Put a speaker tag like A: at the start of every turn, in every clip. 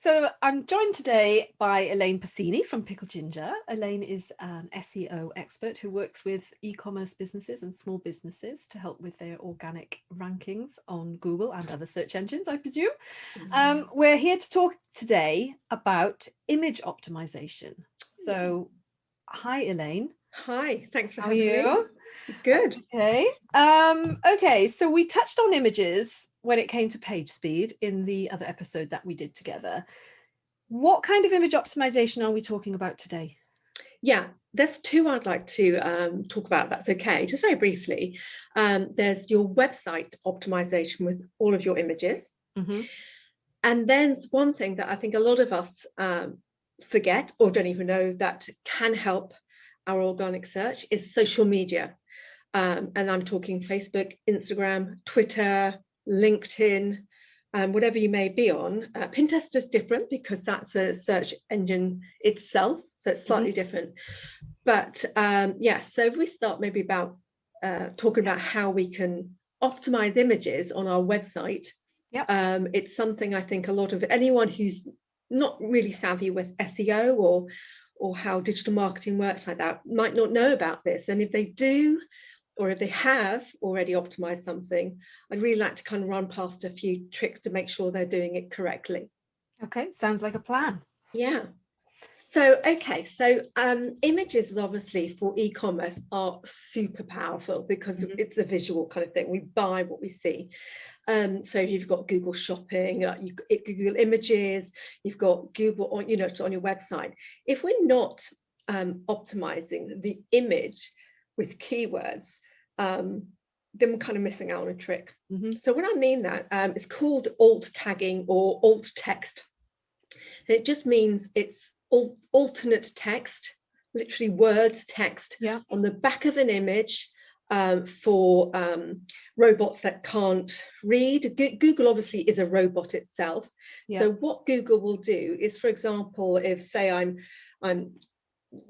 A: So I'm joined today by Elaine Pasini from Pickled Ginger. Elaine is an SEO expert who works with e-commerce businesses and small businesses to help with their organic rankings on Google and other search engines, I presume. We're here to talk today about image optimization. So, hi, Elaine.
B: Hi, thanks for
A: How
B: having
A: are you?
B: me. Good.
A: Okay, so we touched on images when it came to page speed in the other episode that we did together. What kind of image optimization are we talking about today?
B: Yeah, there's two I'd like to talk about, if that's okay, just very briefly. There's your website optimization with all of your images.
A: Mm-hmm.
B: And then one thing that I think a lot of us forget or don't even know that can help our organic search is social media. And I'm talking Facebook, Instagram, Twitter, LinkedIn, whatever you may be on. Pinterest is different because that's a search engine itself, so it's slightly different. But yeah, so if we start maybe about talking about how we can optimize images on our website, it's something I think a lot of anyone who's not really savvy with SEO or how digital marketing works like that might not know about this. And if they do, or if they have already optimized something, I'd really like to kind of run past a few tricks to make sure they're doing it correctly.
A: Okay, sounds like a plan.
B: Yeah. So, okay, so images obviously for e-commerce are super powerful because it's a visual kind of thing. We buy what we see. So you've got Google Shopping, Google Images, you've got Google on, on your website. If we're not optimizing the image with keywords, then we're kind of missing out on a trick. So when I mean that, it's called alt tagging or alt text. And it just means it's alternate text, literally words text on the back of an image for robots that can't read. Google obviously is a robot itself. So what Google will do is, for example, if say I'm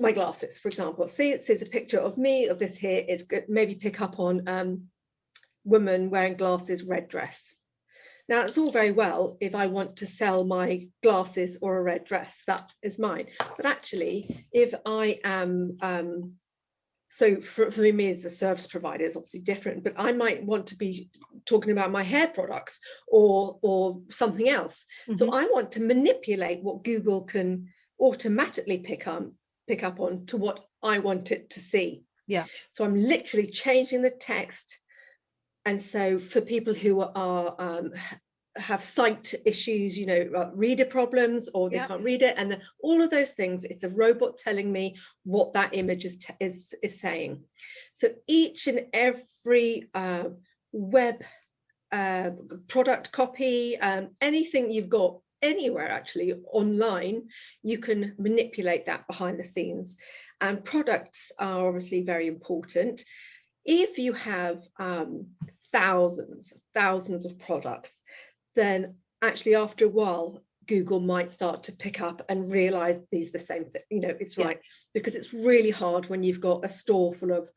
B: my glasses, for example, see it says a picture of me of this here is good, maybe pick up on woman wearing glasses, red dress. Now it's all very well if I want to sell my glasses or a red dress, that is mine. But actually, if I am so for me as a service provider is obviously different, but I might want to be talking about my hair products or something else. So I want to manipulate what Google can automatically pick up on to what I want it to see.
A: Yeah.
B: So I'm literally changing the text. And so for people who are have sight issues, reader problems, or they can't read it, and all of those things, it's a robot telling me what that image is saying. So each and every web product copy, anything you've got anywhere actually online, you can manipulate that behind the scenes. And products are obviously very important. If you have thousands of products, then actually after a while Google might start to pick up and realize these are the same thing, it's right, because it's really hard when you've got a store full of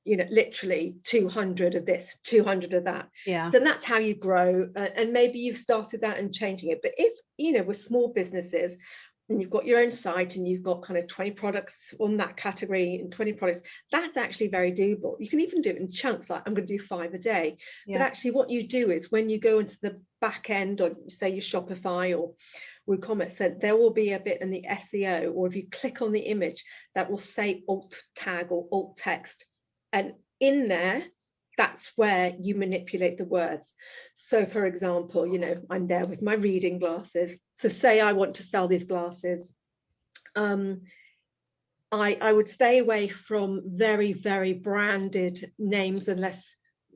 B: literally 200 of this, 200 of that. So that's how you grow, and maybe you've started that and changing it. But if with small businesses and you've got your own site and you've got kind of 20 products on that category and 20 products, that's actually very doable. You can even do it in chunks, like I'm going to do 5 a day. But actually what you do is when you go into the back end on, say, your Shopify or WooCommerce, then there will be a bit in the SEO, or if you click on the image, that will say alt tag or alt text. And in there, that's where you manipulate the words. So for example, I'm there with my reading glasses. So say I want to sell these glasses. I would stay away from very, very branded names unless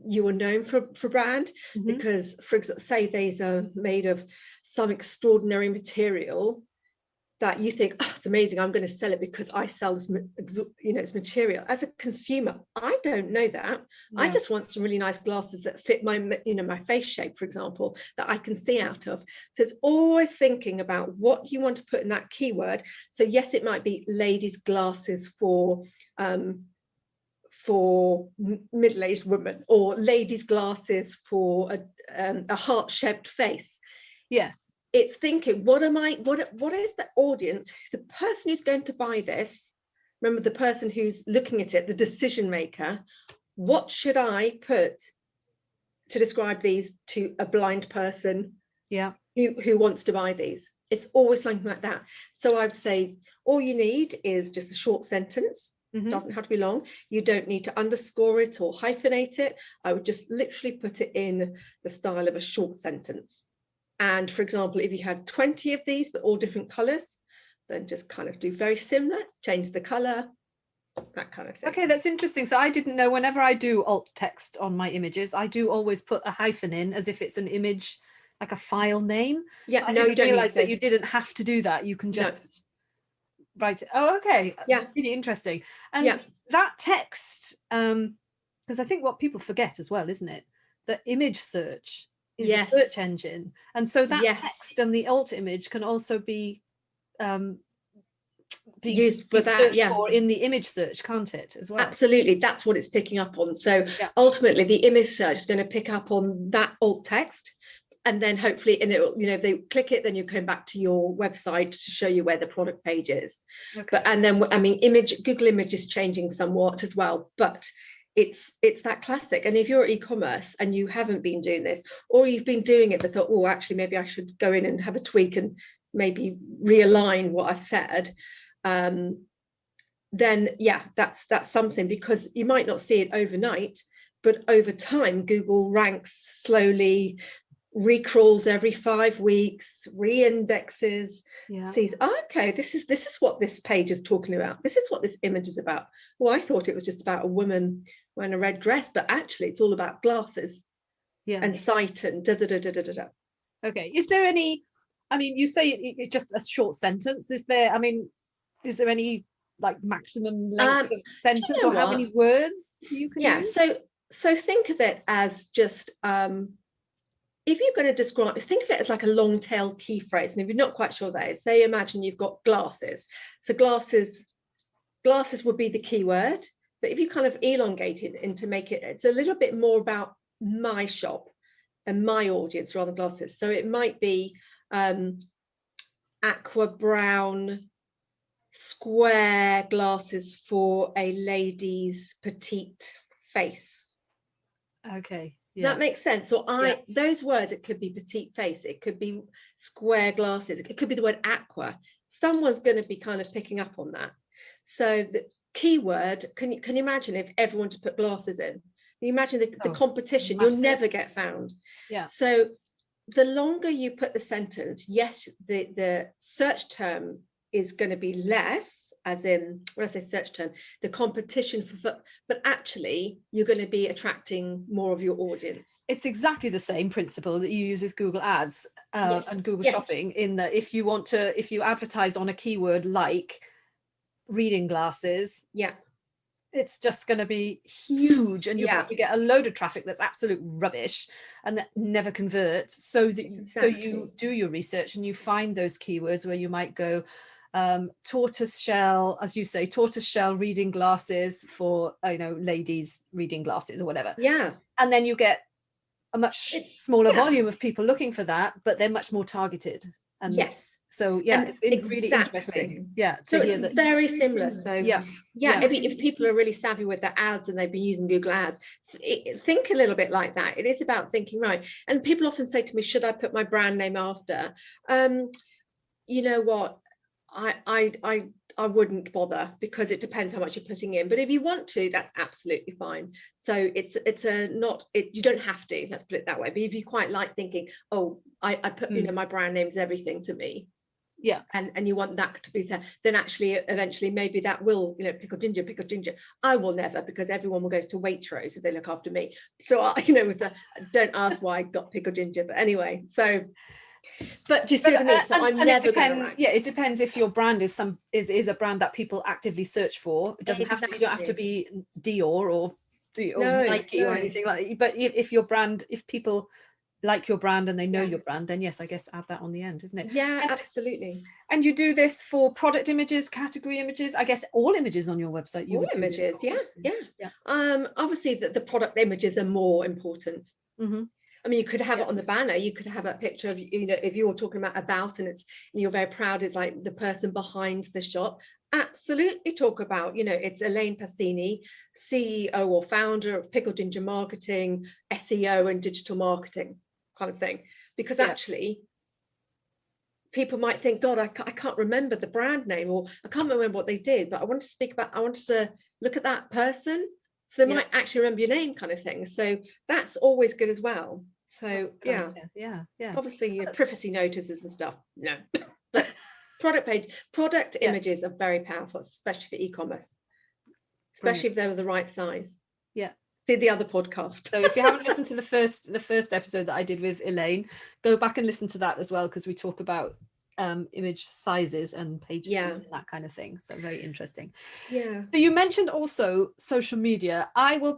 B: you are known for brand, because for example, say these are made of some extraordinary material that you think, oh, it's amazing, I'm going to sell it because I sell this, it's material. As a consumer, I don't know that. I just want some really nice glasses that fit my, my face shape, for example, that I can see out of. So it's always thinking about what you want to put in that keyword. So yes, it might be ladies' glasses for middle-aged women, or ladies' glasses for a heart-shaped face.
A: Yes.
B: it's thinking, what is the audience, the person who's going to buy this? Remember, the person who's looking at it, the decision maker. What should I put to describe these to a blind person who wants to buy these? It's always something like that. So I'd say all you need is just a short sentence. Doesn't have to be long. You don't need to underscore it or hyphenate it. I would just literally put it in the style of a short sentence. And for example, if you had 20 of these but all different colors, then just kind of do very similar, change the color, that kind of thing.
A: Okay, that's interesting. So I didn't know, whenever I do alt text on my images, I do always put a hyphen in as if it's an image, like a file name.
B: Yeah,
A: I
B: no,
A: didn't
B: you don't
A: realize
B: need to.
A: that you didn't have to do that. You can just write it. Oh, okay.
B: Yeah.
A: Really interesting. And that text, because I think what people forget as well, isn't it? That image search is a search engine. And so that text and the alt image can also be
B: used for that,
A: for in the image search, can't it, as well?
B: Absolutely, that's what it's picking up on. So ultimately the image search is going to pick up on that alt text, and then hopefully, and it, if they click it, then you come back to your website to show you where the product page is. But and then, I mean, Google Image is changing somewhat as well, but it's that classic. And if you're e-commerce and you haven't been doing this, or you've been doing it but thought, oh, actually maybe I should go in and have a tweak and maybe realign what I've said, then that's something, because you might not see it overnight, but over time Google ranks slowly, recrawls every 5 weeks, re-indexes, sees, oh, okay, this is what this page is talking about, this is what this image is about. Well, I thought it was just about a woman wearing a red dress, but actually it's all about glasses and sight and
A: Okay, is there any, I mean, you say it's just a short sentence, is there any like maximum length of sentence, or how many words you can use?
B: So think of it as just if you're going to describe, think of it as like a long tail key phrase. And if you're not quite sure that is, say, imagine you've got glasses. So glasses would be the key word, but if you kind of elongate it and to make it, it's a little bit more about my shop and my audience rather than glasses. So it might be aqua brown square glasses for a lady's petite face.
A: Okay.
B: That makes sense. So those words, it could be petite face, it could be square glasses, it could be the word aqua. Someone's going to be kind of picking up on that. So the keyword, can you imagine if everyone just put glasses in? You imagine the competition, massive. You'll never get found. So the longer you put the sentence, yes, the search term is going to be less, as in, when I say search term, the competition but actually you're going to be attracting more of your audience.
A: It's exactly the same principle that you use with Google Ads and Google Shopping, in that if you advertise on a keyword like reading glasses, it's just going to be huge, and you'll probably get a load of traffic that's absolute rubbish and that never converts. So you do your research and you find those keywords where you might go tortoise shell, as you say, tortoise shell reading glasses for ladies reading glasses or whatever, and then you get a much smaller volume of people looking for that, but they're much more targeted. And so it's really interesting.
B: So it's very similar. So if people are really savvy with their ads and they've been using Google Ads, think a little bit like that. It is about thinking right. And people often say to me, should I put my brand name after? You know what, I wouldn't bother, because it depends how much you're putting in. But if you want to, that's absolutely fine. So you don't have to, let's put it that way. But if you quite like thinking, oh, I put my brand name's everything to me, and you want that to be there, then actually eventually maybe that will, Pickled Ginger. I will never, because everyone will go to Waitrose if they look after me. So don't ask why I got Pickled Ginger, but anyway, so. But do you see what I mean? So I'm never going to rank.
A: It depends if your brand is a brand that people actively search for. It doesn't have to. You don't have to be Dior or Nike or anything like that. But if people like your brand and they know your brand, then yes, I guess add that on the end, isn't it?
B: Absolutely.
A: And you do this for product images, category images, I guess all images on your website.
B: All images, obviously the product images are more important. I I mean, you could have it on the banner. You could have a picture of, you know, if you're talking about and you're very proud, it's like the person behind the shop. Absolutely talk about, you know, it's Elaine Pasini, CEO or founder of Pickled Ginger Marketing, SEO and digital marketing kind of thing. Because actually, people might think, God, I can't remember the brand name, or I can't remember what they did, but I wanted to look at that person. So they might actually remember your name, kind of thing. So that's always good as well. So yeah. Obviously privacy notices and stuff, no. But product images are very powerful, especially for e-commerce, especially if they were the right size. See the other podcast.
A: So if you haven't listened to the first episode that I did with Elaine, go back and listen to that as well, because we talk about image sizes and page speed and that kind of thing. So very interesting.
B: So
A: you mentioned also social media. I will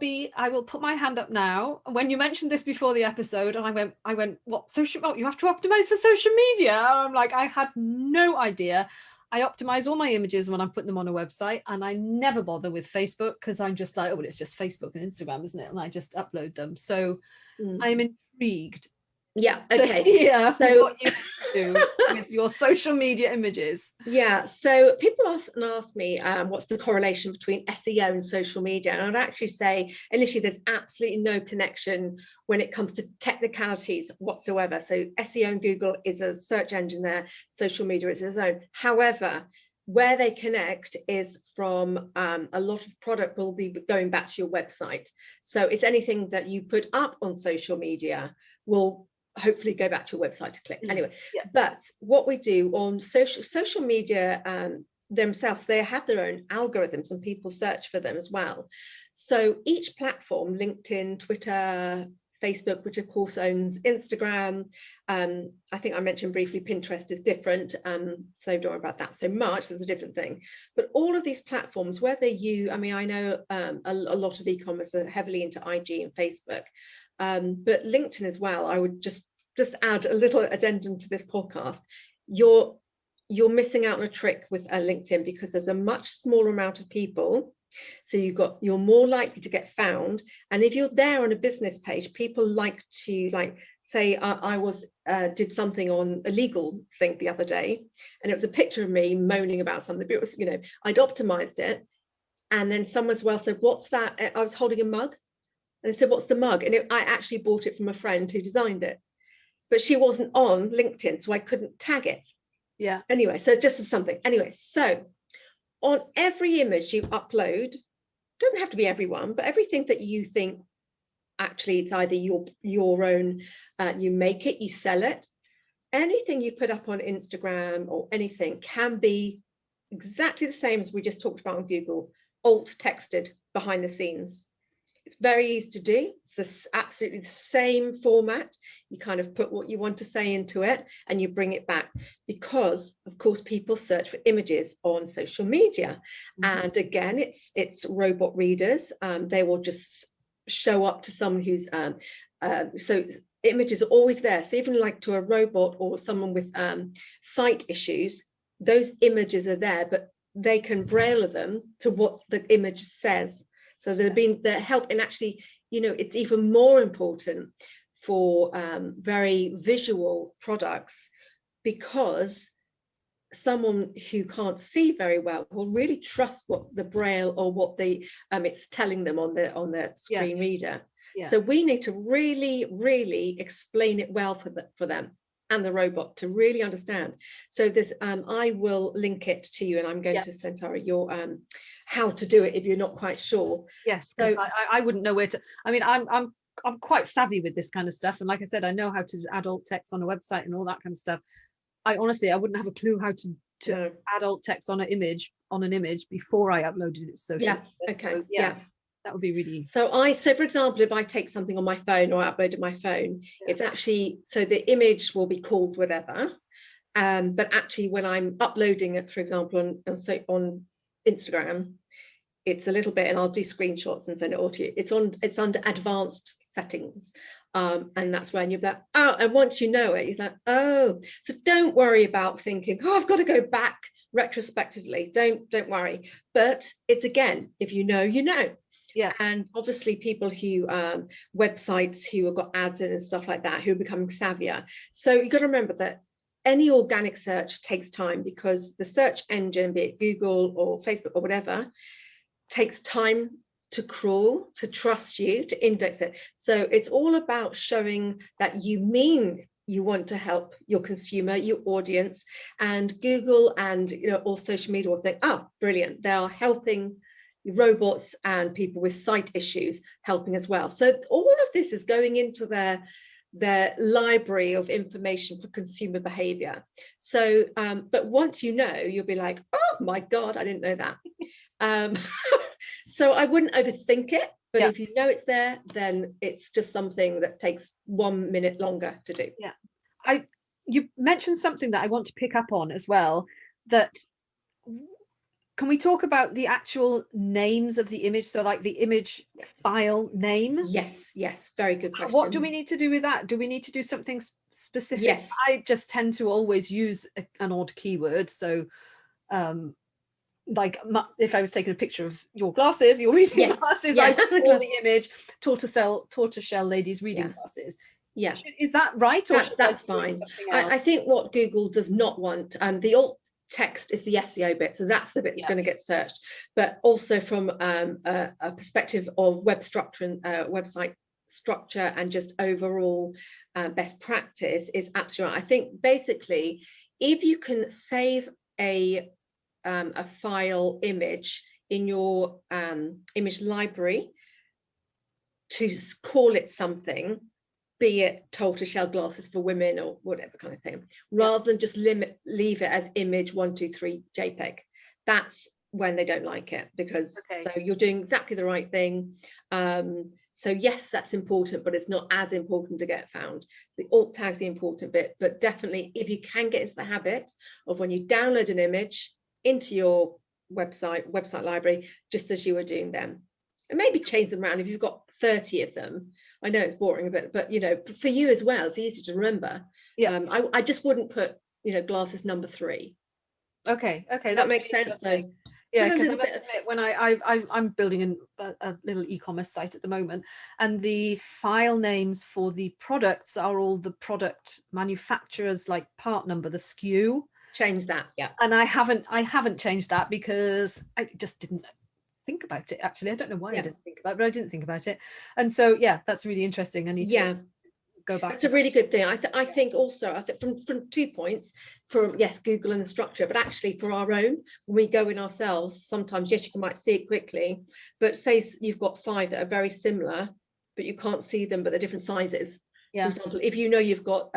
A: put my hand up now. When you mentioned this before the episode, and I went, what, social? Oh, you have to optimize for social media. And I'm like, I had no idea. I optimize all my images when I'm putting them on a website, and I never bother with Facebook, because I'm just like, oh, well, it's just Facebook and Instagram, isn't it? And I just upload them. So I'm intrigued.
B: Okay.
A: So what you do with your social media images.
B: So people often ask me what's the correlation between SEO and social media, and I'd actually say initially there's absolutely no connection when it comes to technicalities whatsoever. So SEO and Google is a search engine there, social media is its own. However, where they connect is from a lot of product will be going back to your website. So it's anything that you put up on social media will hopefully go back to your website to click. Anyway, but what we do on social media themselves, they have their own algorithms and people search for them as well. So each platform, LinkedIn, Twitter, Facebook, which of course owns Instagram, I think I mentioned briefly Pinterest is different, so don't worry about that so much, that's a different thing. But all of these platforms, whether I mean, I know a lot of e-commerce are heavily into IG and Facebook, but LinkedIn as well. I would just add a little addendum to this podcast. You're missing out on a trick with LinkedIn, because there's a much smaller amount of people. So you're more likely to get found. And if you're there on a business page, people like to, like, say I did something on a legal thing the other day, and it was a picture of me moaning about something, but it was, you know, I'd optimized it. And then someone as well said, what's that? I was holding a mug. And they said, what's the mug? And I actually bought it from a friend who designed it, but she wasn't on LinkedIn, so I couldn't tag it. Anyway, so just as something. Anyway, so on every image you upload, doesn't have to be everyone, but everything that you think actually it's either your own, you make it, you sell it. Anything you put up on Instagram or anything can be exactly the same as we just talked about on Google, alt texted behind the scenes. It's very easy to do. It's absolutely the same format. You kind of put what you want to say into it and you bring it back, because of course people search for images on social media. And again, it's robot readers. They will just show up to someone who's so images are always there. So even like to a robot or someone with sight issues, those images are there, but they can braille them to what the image says. So they're help in actually, you know, it's even more important for very visual products, because someone who can't see very well will really trust what the braille or what the it's telling them on the screen reader. So we need to really, really explain it well for them and the robot to really understand. So this I will link it to you, and I'm going to send Sarah your how to do it if you're not quite sure.
A: Yes, because so, I wouldn't know where to. I mean, I'm quite savvy with this kind of stuff, and like I said, I know how to add alt text on a website and all that kind of stuff. I honestly wouldn't have a clue how to add alt text on an image before I uploaded it to social media.
B: Okay.
A: So, that would be really.
B: So for example, if I take something on my phone or I upload it my phone, it's actually, so the image will be called whatever, but actually when I'm uploading it, for example, on Instagram, it's a little bit, and I'll do screenshots and send it all to you. It's under advanced settings, and that's when you're like, oh, and once you know it, you're like, oh, so don't worry about thinking, oh, I've got to go back retrospectively. Don't worry. But it's, again, if you know, you know.
A: Yeah.
B: And obviously people who websites who have got ads in and stuff like that, who are becoming savvier. So you've got to remember that any organic search takes time, because the search engine, be it Google or Facebook or whatever, takes time to crawl, to trust you, to index it. So it's all about showing that you mean you want to help your consumer, your audience, and Google and all social media will think, oh, brilliant, they are helping robots and people with site issues, helping as well. So all of this is going into their library of information for consumer behavior. So but once you'll be like, oh my God, I didn't know that. So I wouldn't overthink it, but if you know it's there, then it's just something that takes 1 minute longer to do.
A: Yeah. You mentioned something that I want to pick up on as well, that can we talk about the actual names of the image? So like the image file name?
B: Yes, very good question.
A: What do we need to do with that? Do we need to do something specific?
B: Yes.
A: I just tend to always use an odd keyword. So like if I was taking a picture of your glasses, your reading glasses, I call the image tortoiseshell ladies reading glasses.
B: Yeah.
A: Is that right? Or
B: that's fine. I think what Google does not want, the alt text is the SEO bit, so that's the bit that's going to get searched. But also from a perspective of web structure and website structure and just overall best practice is absolutely right. I think basically if you can save a file image in your image library to call it something, be it tortoiseshell glasses for women or whatever kind of thing, rather than just leave it as image 123 JPEG. That's when they don't like it, because so you're doing exactly the right thing. So yes, that's important, but it's not as important to get found. The alt tag's the important bit, but definitely if you can get into the habit of when you download an image into your website library, just as you were doing them, and maybe change them around if you've got 30 of them. I know it's boring a bit, but for you as well, it's easy to remember. I just wouldn't put glasses number 3.
A: Okay,
B: that makes sense. So
A: yeah, because I must admit, when I'm building a little e-commerce site at the moment, and the file names for the products are all the product manufacturers, like part number, the SKU.
B: Change that.
A: And I haven't changed that because I just didn't think about it. Actually, I don't know why I didn't think about it, but I didn't think about it. And so that's really interesting. I need to go back.
B: That's a really good thing. I think also from 2 points, from Google and the structure, but actually for our own, when we go in ourselves, sometimes you might see it quickly, but say you've got 5 that are very similar, but you can't see them, but they're different sizes. For example, if you've got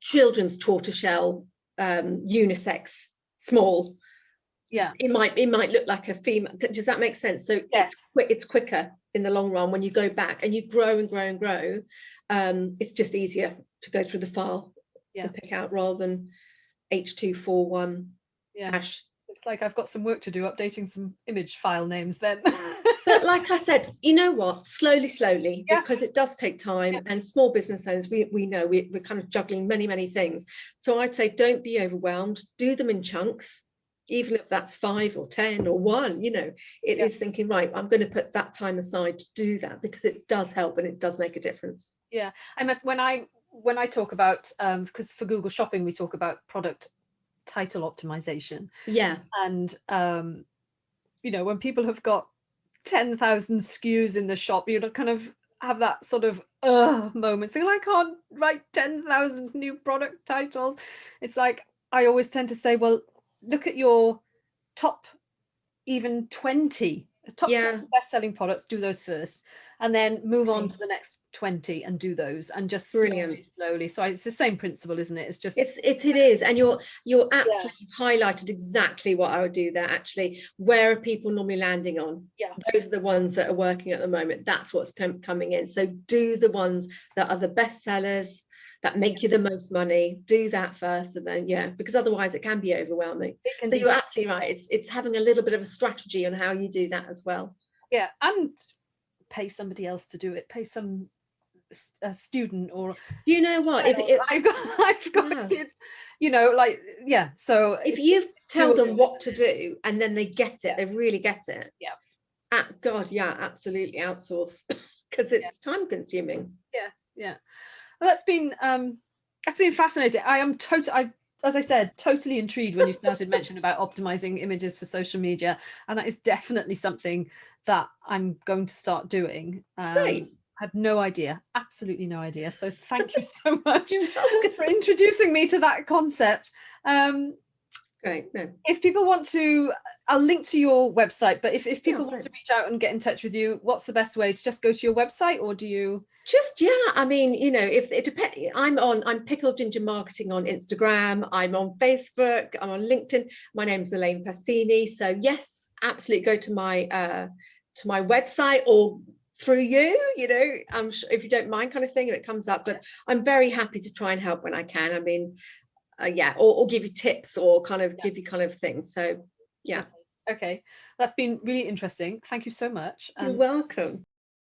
B: children's tortoiseshell unisex small, it might look like a female. Does that make sense? So it's quicker in the long run when you go back and you grow and grow and grow. It's just easier to go through the file and pick out, rather than H241 hash.
A: It's like I've got some work to do updating some image file names then.
B: But like I said, you know what, slowly, because it does take time, and small business owners, we know we're kind of juggling many things. So I'd say don't be overwhelmed, do them in chunks, even if that's 5 or 10 or 1. It is thinking, right, I'm going to put that time aside to do that, because it does help and it does make a difference.
A: I must, when I talk about because for Google Shopping we talk about product title optimization, and when people have got 10,000 SKUs in the shop, you kind of have that sort of moment thinking, I can't write 10,000 new product titles. It's like I always tend to say, well, look at your top even 20 best-selling products, do those first, and then move on to the next 20 and do those, and just slowly. So it's the same principle, isn't it? It's just
B: it is, and you're absolutely highlighted exactly what I would do there. Actually, where are people normally landing on? Those are the ones that are working at the moment. That's what's coming in. So do the ones that are the best sellers, that make you the most money. Do that first, and then because otherwise it can be overwhelming. So you're absolutely right. It's having a little bit of a strategy on how you do that as well.
A: And pay somebody else to do it. Pay a student, or
B: what,
A: I've got kids, so
B: if you tell them what to do and then they get it, they really get it, God, yeah, absolutely outsource because it's time consuming.
A: Yeah. Well, that's been fascinating. I am as I said, totally intrigued when you started mentioning about optimizing images for social media, and that is definitely something that I'm going to start doing.
B: Great.
A: I had no idea, absolutely no idea. So thank you so much
B: You're welcome.
A: for introducing me to that concept.
B: Great. No.
A: If people want to, I'll link to your website, but if people
B: Yeah,
A: want to reach out and get in touch with you, what's the best way? To just go to your website, or do you?
B: Just, yeah, I mean, you know, if it depends, I'm Pickled Ginger Marketing on Instagram, I'm on Facebook, I'm on LinkedIn. My name's Elaine Pasini. So yes, absolutely go to my website, or through you know, I'm sure, if you don't mind, kind of thing, and it comes up. But I'm very happy to try and help when I can. I mean, yeah, or give you tips, or kind of give you kind of things. So yeah.
A: Okay, that's been really interesting. Thank you so much.
B: You're welcome.